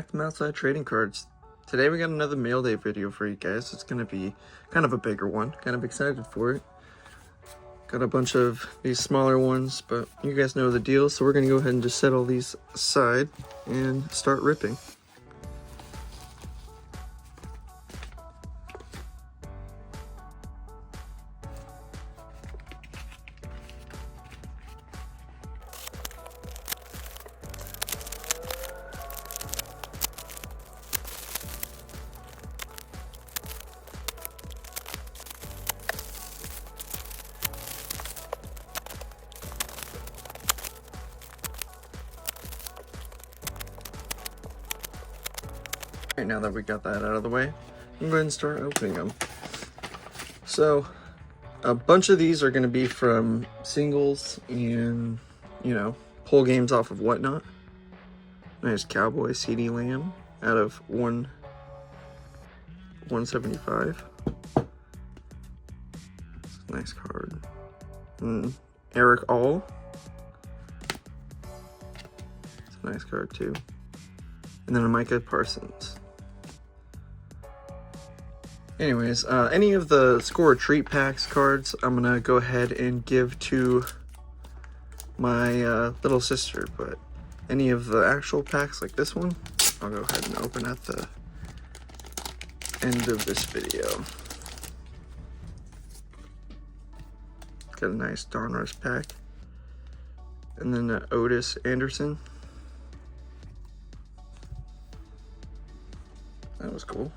back to Mouthside Trading Cards. Today we got another mail day video for you guys. It's going to be kind of a bigger one. Kind of excited for it. Got a bunch of these smaller ones, but you guys know the deal, so we're going to go ahead and just set all these aside and start ripping. Right, now that we got that out of the way, I'm going to go ahead and start opening them. So, a bunch of these are going to be from singles and, pull games off of Whatnot. Nice Cowboy CeeDee Lamb out of 175. Nice card. Eric All. It's a nice card too. And then a Micah Parsons. Anyways, any of the Score a Treat Packs cards, I'm gonna go ahead and give to my little sister, but any of the actual packs like this one, I'll go ahead and open at the end of this video. Got a nice Donruss pack. And then Otis Anderson. That was cool.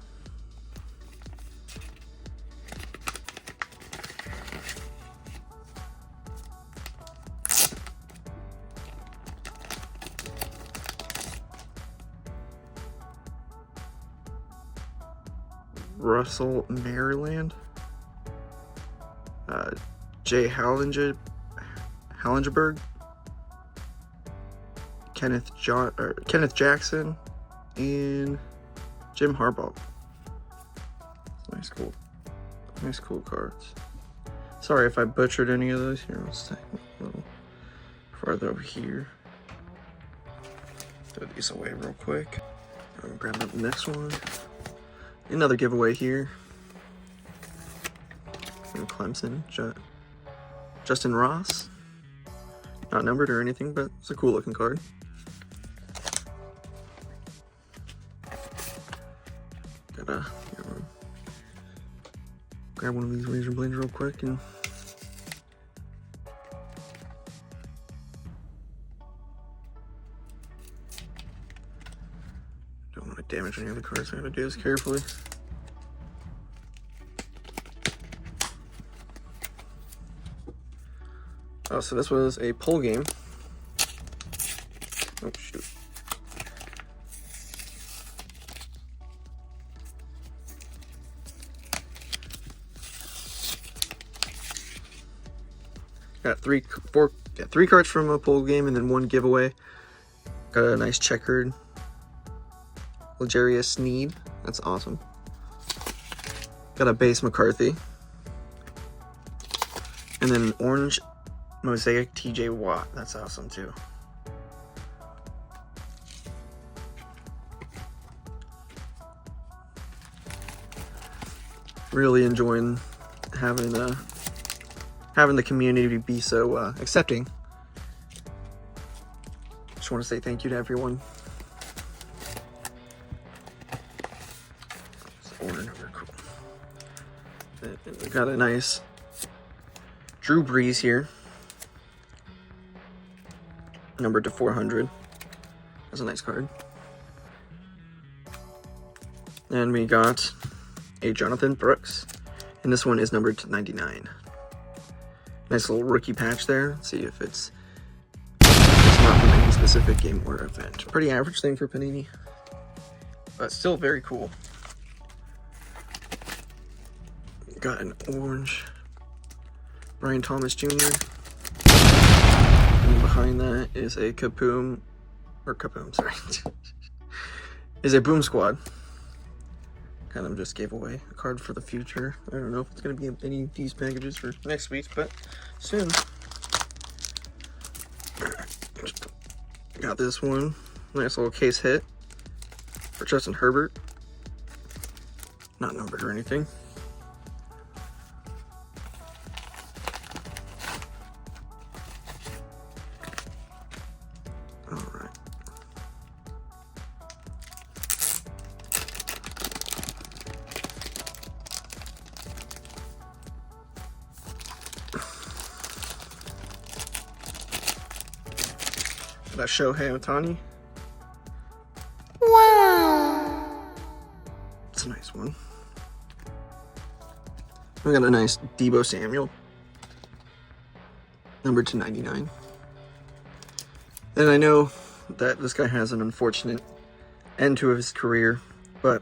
Russell Maryland. Jay Hallenberg. Kenneth Jackson. And Jim Harbaugh. Nice cool cards. Sorry if I butchered any of those. Here, let's take a little farther over here. Throw these away real quick. I'll grab up the next one. Another giveaway here. And Clemson. Justin Ross. Not numbered or anything, but it's a cool looking card. Gotta grab one of these razor blades real quick and don't want to damage any of the cards. I gotta do this carefully. Oh, so this was a pull game. Oh shoot. Got three cards from a pull game and then one giveaway. Got a nice checkered L'Jarius Sneed. That's awesome. Got a base McCarthy. And then an orange Mosaic TJ Watt. That's awesome too. Really enjoying having the community be so accepting. Just want to say thank you to everyone. Order number, cool. We got a nice Drew Brees here, numbered to 400. That's a nice card. And we got a Jonathan Brooks, and this one is numbered to 99. Nice little rookie patch there. Let's see if it's not from any specific game or event. Pretty average thing for Panini, but still very cool. Got an orange Brian Thomas Jr. And behind that is a is a Boom Squad. Kind of just gave away a card for the future. I don't know if it's going to be in any of these packages for next week, but soon. Got this one. Nice little case hit. for Justin Herbert. Not numbered or anything. All right. That's Shohei Ohtani. Wow. It's a nice one. We got a nice Deebo Samuel. Number 299. And I know that this guy has an unfortunate end to his career, but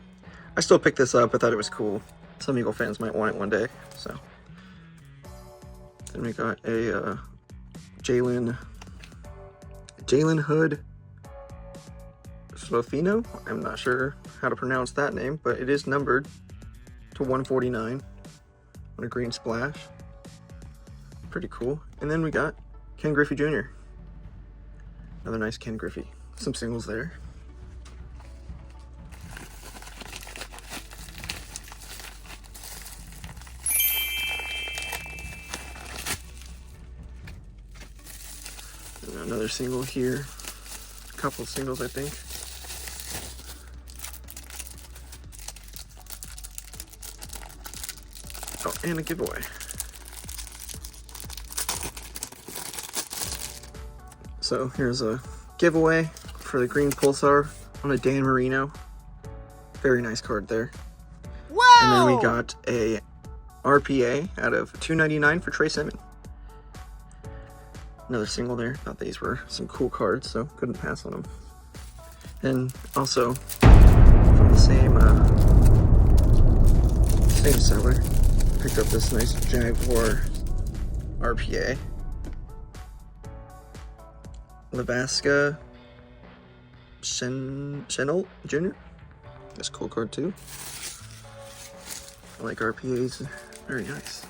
I still picked this up. I thought it was cool. Some Eagle fans might want it one day, so. Then we got a Jalen Hood Slofino. I'm not sure how to pronounce that name, but it is numbered to 149 on a green splash. Pretty cool. And then we got Ken Griffey Jr. Another nice Ken Griffey. Some singles there. And another single here. A couple of singles, I think. Oh, and a giveaway. So here's a giveaway for the green Pulsar on a Dan Marino. Very nice card there. Wow! And then we got a RPA out of 299 for Trey Sermon. Another single there. Thought these were some cool cards, so couldn't pass on them. And also from the same seller, picked up this nice Jaguar RPA. Lavasca Chenault Jr. That's a cool card too. I like RPAs. Very nice.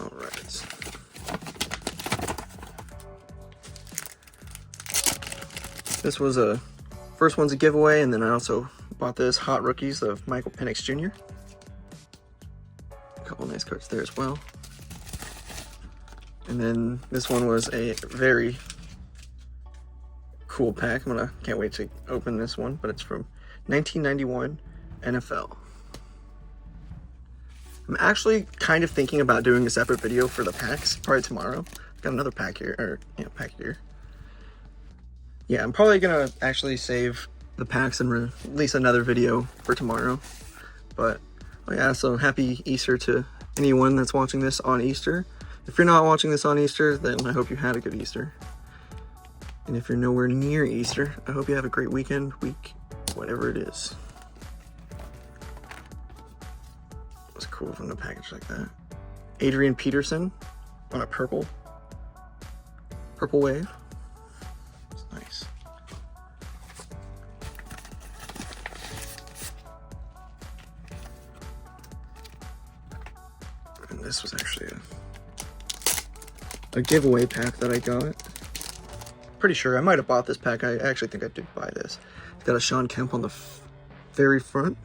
All right. This was first one's a giveaway, and then I also bought this Hot Rookies of Michael Penix Jr. Couple nice cards there as well. And then this one was a very cool pack. Can't wait to open this one, but it's from 1991 NFL. I'm actually kind of thinking about doing a separate video for the packs, probably tomorrow. Got another pack here, or pack here. Yeah, I'm probably gonna actually save the packs and release another video for tomorrow. But oh yeah, so happy Easter to anyone that's watching this on Easter. If you're not watching this on Easter, then I hope you had a good Easter. And if you're nowhere near Easter, I hope you have a great weekend, week, whatever it is. It's cool from the package like that. Adrian Peterson on a purple wave. It's nice. And this was actually a giveaway pack that I got. Pretty sure I might have bought this pack. I actually think I did buy this. It's got a Sean Kemp on the very front.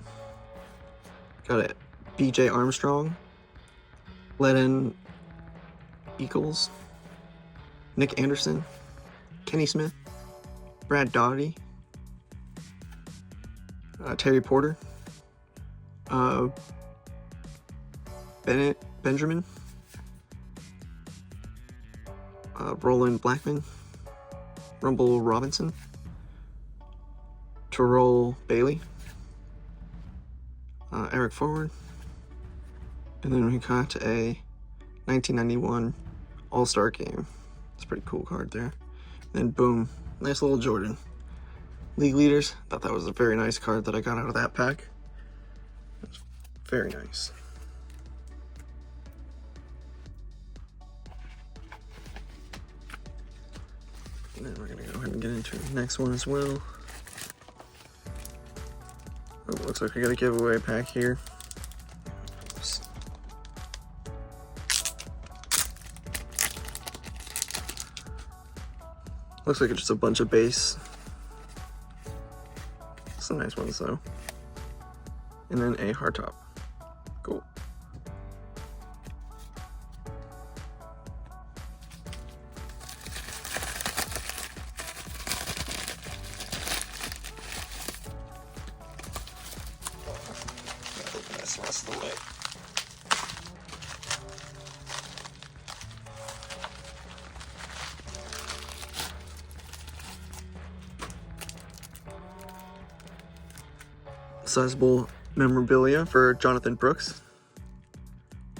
Got a BJ Armstrong, Lennon Eagles, Nick Anderson, Kenny Smith, Brad Daugherty, Terry Porter, Benjamin, Roland Blackman, Rumble Robinson, Terrell Bailey, Eric Forward, and then we got a 1991 All-Star Game. It's a pretty cool card there. And then boom, nice little Jordan. League Leaders, thought that was a very nice card that I got out of that pack. It was very nice. And then we're gonna go ahead and get into the next one as well. Oh, looks like we got a giveaway pack here. Oops. Looks like it's just a bunch of base. Some nice ones though. And then a hard top. Cool. Open this rest of the way. Sizable memorabilia for Jonathan Brooks,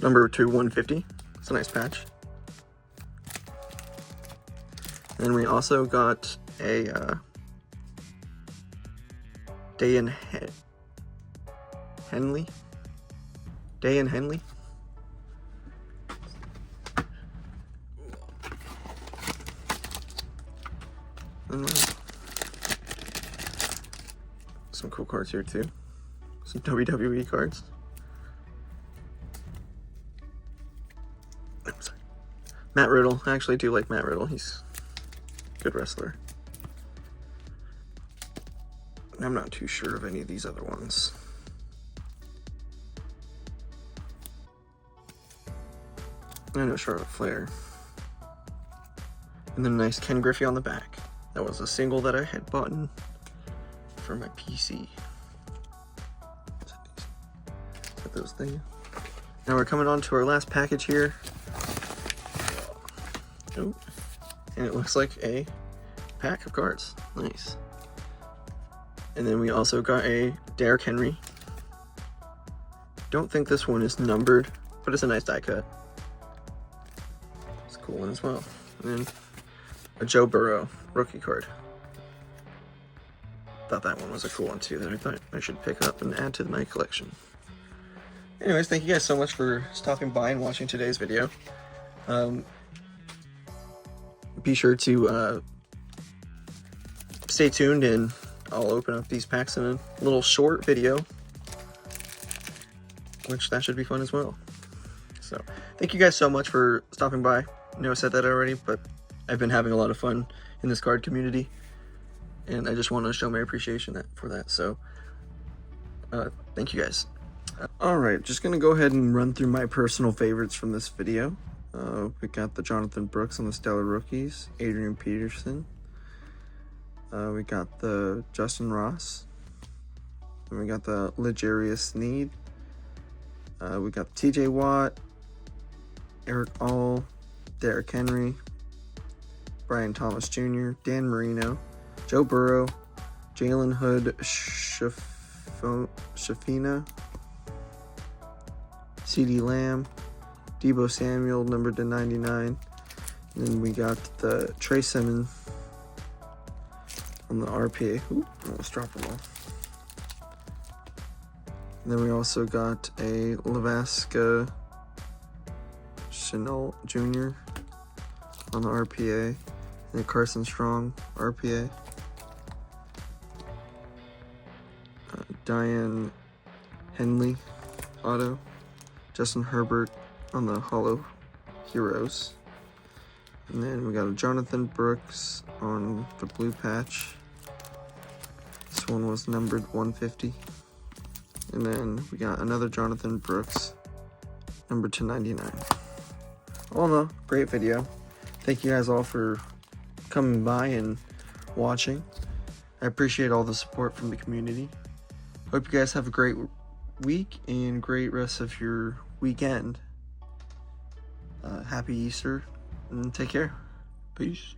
number 2/150. It's a nice patch. And we also got a Dayan Henley. Dayan Henley. Some cool cards here too. Some WWE cards. I'm sorry. Matt Riddle. I actually do like Matt Riddle. He's a good wrestler. I'm not too sure of any of these other ones. I know Charlotte Flair. And then a nice Ken Griffey on the back. That was a single that I had bought for my PC. Put those things. Now we're coming on to our last package here. Oh, and it looks like a pack of cards. Nice. And then we also got a Derrick Henry. Don't think this one is numbered, but it's a nice die cut. It's a cool one as well. And then a Joe Burrow rookie card. Thought that one was a cool one too that I thought I should pick up and add to my collection. Anyways, thank you guys so much for stopping by and watching today's video. Be sure to stay tuned, and I'll open up these packs in a little short video, which that should be fun as well. So thank you guys so much for stopping by. I know I said that already, but I've been having a lot of fun in this card community, and I just want to show my appreciation for that. So thank you guys. Alright, just going to go ahead and run through my personal favorites from this video. We got the Jonathan Brooks on the Stellar Rookies, Adrian Peterson. We got the Justin Ross. Then we got the L'Jarius Sneed. We got TJ Watt, Eric All, Derrick Henry, Brian Thomas Jr., Dan Marino, Joe Burrow, Jalen Hood, Shafina, CeeDee Lamb, Deebo Samuel, numbered to 99. And then we got the Trey Simmons on the RPA. Ooh, almost dropped them all. And then we also got a Lavasca Chenault Jr. on the RPA. And a Carson Strong RPA. Diane Henley auto. Justin Herbert on the Holo Heroes. And then we got a Jonathan Brooks on the blue patch. This one was numbered 150. And then we got another Jonathan Brooks, numbered to 99. All in all, great video. Thank you guys all for coming by and watching. I appreciate all the support from the community. Hope you guys have a great week and great rest of your weekend. Happy Easter and take care. Peace.